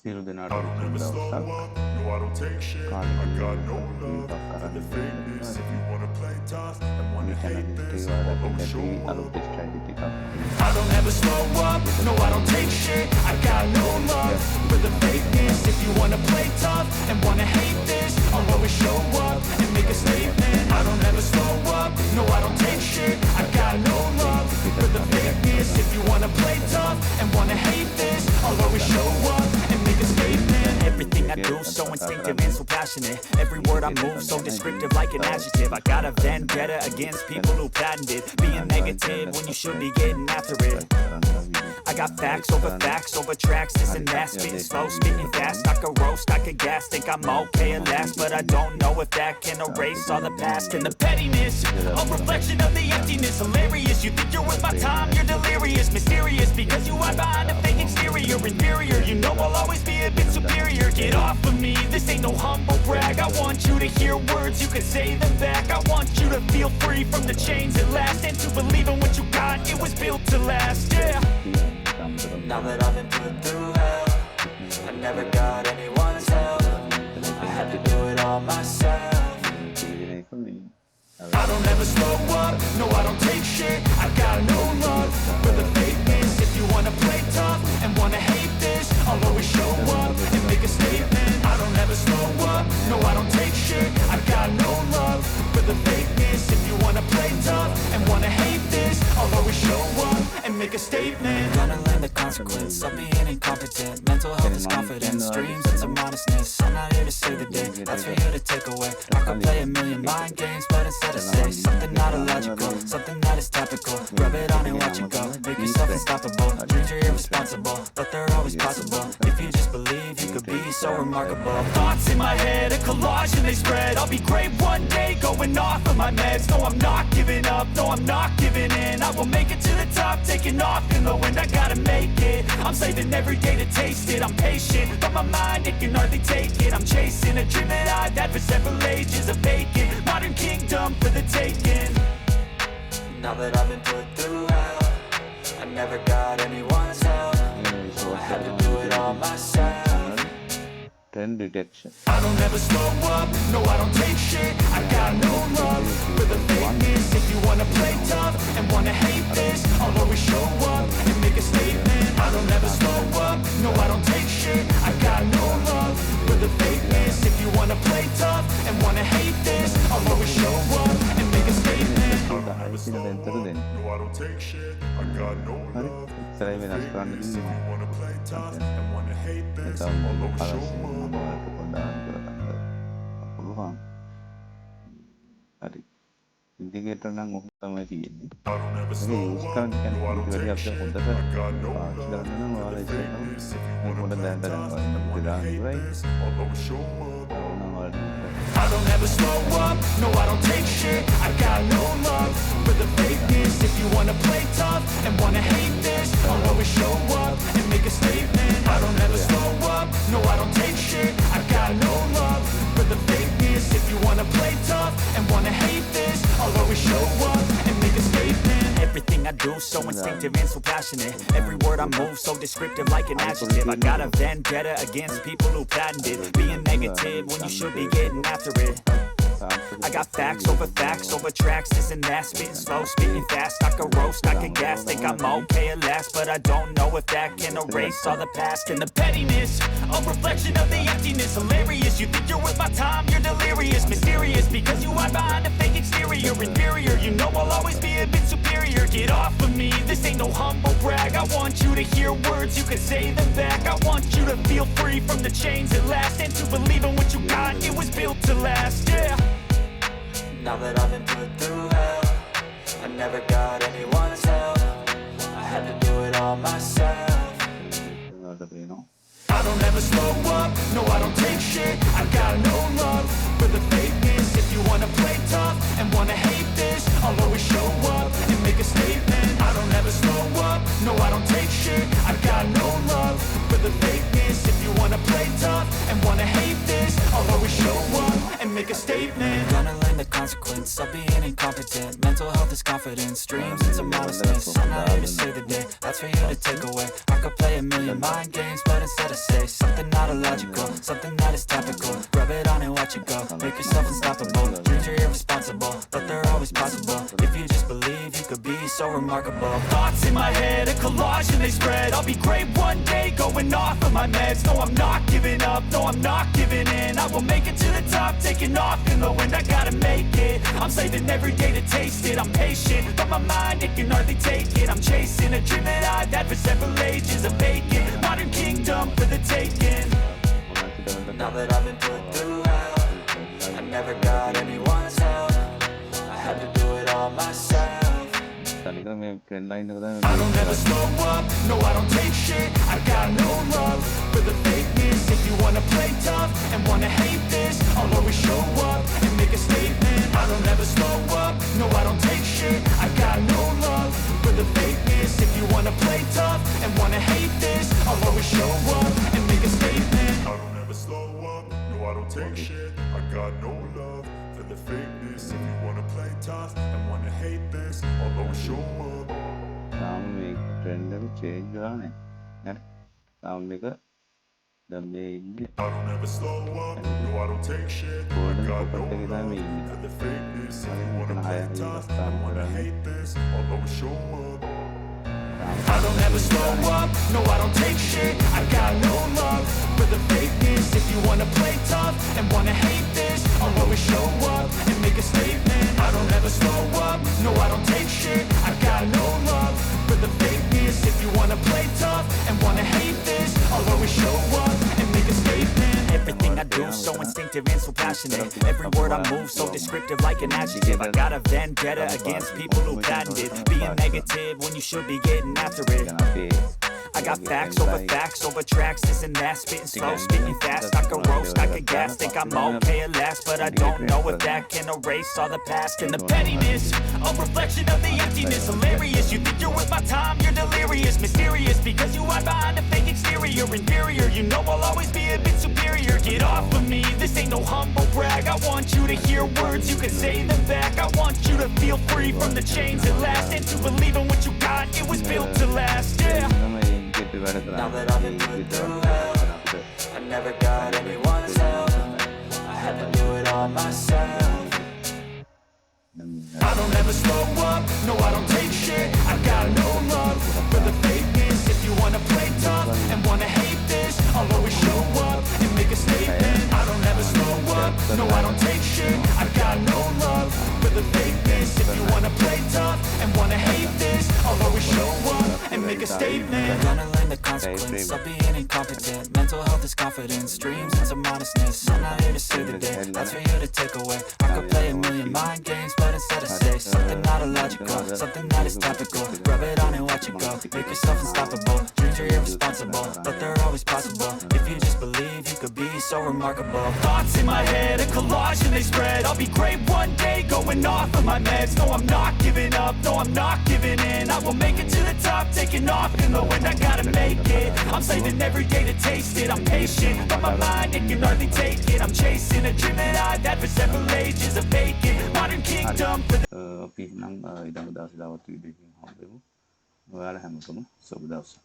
සියලු දෙනාට I don't ever slow දවසක් up, no I don't take shit. I got no love for the fakeness. If you wanna play tough and wanna hate this, I'll always show up. I don't ever slow up, no I don't take shit. I got no love for the fakeness. If you wanna play tough and wanna hate this, I'll always show up and make a statement. I don't ever slow up, no I don't take shit. I got no love for the fakeness. If you wanna play tough and wanna hate this, I'll always show up and make a statement. Everything I do so instinctive and so passionate. Every word I move so descriptive like an adjective. I got a vendetta against people who patented being negative when you should be getting after it. I got facts over tracks, this and that. Spitting slow, spitting fast, I could roast, I could gas. Think I'm okay at last, but I don't know if that can erase all the past. And the pettiness, a reflection of the emptiness. Hilarious, you think you're worth my time, you're delirious. Mysterious, because you hide behind a fake exterior. Inferior, you know I'll always be a bit superior. Get off of me, this ain't no humble brag. I want you to hear words, you can say them back. I want you to feel free from the chains at last, and to believe in what you got, it was built to last, yeah. Now that I've been put through hell, I never got anyone's help. I had to do it all myself. I don't ever slow up, no I don't take shit. I got no love for the fakeness. If you wanna play tough and wanna hate this, I'll always show up and make a statement. I don't ever slow up, no I don't take shit. I got no love for the fakeness. If you wanna play tough and wanna hate this, I'll always show up and make a statement. Gonna learn the consequence of being incompetent. Mental health is confidence, dreams and some modestness. I'm not here to save the day, that's for you to take away. I could play a million mind games, but instead I say something not illogical, something that is topical. Rub it on and watch it go, make yourself unstoppable. Dreams are irresponsible, but they're always possible. If you just believe, you could be so remarkable. Thoughts in my head, a collage and they spread. I'll be great one day, going off of my meds. No I'm not giving up, no I'm not giving in. I will make it to the top, taking off in the wind. I gotta make it, I'm saving every day to taste it. I'm patient, but my mind, it can hardly take it. I'm chasing a dream that I've had for several ages. A vacant, modern kingdom for the taking. Now that I've been put through hell, I never got anyone's help. I had to do it all myself. Trend detection. I don't ever slow up, no I don't take shit. I got no love for the fakeness. If you wanna play tough and wanna hate this, I'll always show up and make a statement. I don't ever slow up, no I don't take shit. I got no love for the fakeness. If you wanna play tough and wanna hate this, I'll always show up and make a statement. I don't ever slow up, no I don't take shit. I got no love for the fakeness. If you wanna play tough and wanna hate this, I'll always show up. හරි indicator නම් ඔහොම තමයි තියෙන්නේ. I don't ever මේ slow use up, කරන්න no I කියන්නේ don't ඊට take වඩා අපිට shit. හොඳට I got no පාවිච්චි love කරන්න නම් ඔයාලා for the ඉස්සෙල්ලාම fakeness. If you මොකද wanna play දැන් tough කරන්නේ and wanna දාන්න hate ඉවරයි. this, I'll always show up. ඕන ඔයාලට I don't ever slow up, no I don't take shit. I got no love for the fakeness. If you wanna play tough and wanna hate this, I'll always show up and make a statement. I don't ever slow up, no I don't take shit. I got no love for the fakeness. If you wanna play tough and wanna hate this, I'll always show up and make a statement. Everything I do so instinctive and so passionate. Every word I move so descriptive like an adjective. I got a vendetta against people who patented being negative when you should be getting after it. I got facts over tracks, this and that. Spitting slow, spitting fast, I could roast, I could gas. Think I'm okay at last, but I don't know if that can erase all the past. And the pettiness, a reflection of the emptiness. Hilarious, you think you're worth my time, you're delirious. Mysterious, because you hide behind a fake exterior. Inferior, you know I'll always be a bit superior. Get off of me, this ain't no humble brag. I want you to hear words, you can say them back. I want you to feel free from the chains at last, and to believe in what you got, it was built to last, yeah. Now that I've been put through hell, I never got anyone's help. I had to do it all myself. I don't ever slow up, no I don't take shit. I got no love for the fakeness. If you wanna play tough and wanna hate this, I'll always show up and make a statement. I don't ever slow up, no I don't take shit. I got no love for the fakeness. If you wanna play tough and wanna hate this, I'll always show up and make a statement. Gonna learn the consequence of being incompetent. Mental Mental health is confidence, dreams into modestness. I'm not here to save the day, that's for you to take away. I could play a million mind games, but instead I say something not illogical, something that is topical. Rub it on and watch it go, make yourself unstoppable. Dreams are irresponsible, but they're always possible. If you just believe, you could be so remarkable. Thoughts in my head, a collage and they spread. I'll be great one day, going off of my meds. No, I'm not giving up, no, I'm not giving in. I will make it to the top, taking off in the wind. I gotta make it, I'm saving every day to taste it. I'm patient, but my mind, it can hardly take it. I'm chasing a dream that I've had for several ages. A vacant, modern kingdom for the taking. Now that I've been put through hell, I never got anyone's help. I had to do it all myself. I don't ever slow up, no I don't take shit. I got no love for the fakeness. If you wanna play tough and wanna hate this, I'll always show up and make a statement. I don't ever slow up, no I don't take shit. I got no love for the fakeness. If you wanna play tough and wanna hate this, I'll always show up and make a statement. I don't ever slow up, no I don't take shit. I got no love for the fakeness. If you wanna play tough and wanna hate this, I'll always show up. Trend change हुआ है सामने का दमे I don't ever slow up, no I don't take shit. I got no love for the fakeness. If you wanna play tough and wanna hate this, I'll always show up. I don't ever slow up, no I don't take shit. I got no love for the fakeness. If you wanna play tough and wanna hate this, I'll always show up and make a statement. I don't ever slow up, no I don't take shit. I got no love for the fakeness. If you wanna play tough and wanna hate this, I'll always show up and make a statement. Everything I do so instinctive and so passionate. Every word I move so descriptive like an adjective. I got a vendetta against people who patented being negative when you should be getting after it. I got facts over tracks, this and that. Spitting slow, spitting fast, I can roast, I can gas. Think I'm okay at last, but I don't know if that can erase all the past. And the pettiness, a reflection of the emptiness. Hilarious, you think you're worth my time, you're delirious. Mysterious, because you hide behind a fake exterior. Inferior, you know I'll always be a bit superior. Get off of me, this ain't no humble brag. I want you to hear words, you can say them back. I want you to feel free from the chains at last, and to believe in what you got, it was built to last, yeah. Now that I've been put through hell, I never got anyone's help. I had to do it all myself. I don't ever slow up, no I don't take shit. I got no love for the fakeness. If you wanna play tough and wanna hate this, I'll always show up and make a statement. I don't ever slow up, no I don't take shit. I got no love for the fakeness. If you wanna play tough and wanna hate this, I'll always show up and make a statement. Gonna learn the consequence of being incompetent. Mental health is confidence, dreams into modestness. I'm not here to save the day, that's for you to take away. I could play a million mind games, but instead I say something not illogical, something that is topical. Rub it on and watch it go, make yourself unstoppable. Dreams are irresponsible, but they're always possible. If you just believe, you could be so remarkable. Thoughts in my head, a collage and they spread. I'll be great one day, going off of my meds. No, I'm not giving up, no, I'm not giving in. I will make it to the top, taking off in the wind. I gotta make it, I'm saving every day to taste it. I'm patient, but my mind, it can hardly take it. I'm chasing a dream that I've had for several ages. A vacant, modern kingdom for the අපි නම් ඉදම දවස් දාවත් video එකකින් හම්බෙමු. ඔයාලා හැමෝටම සුබ දවසක්.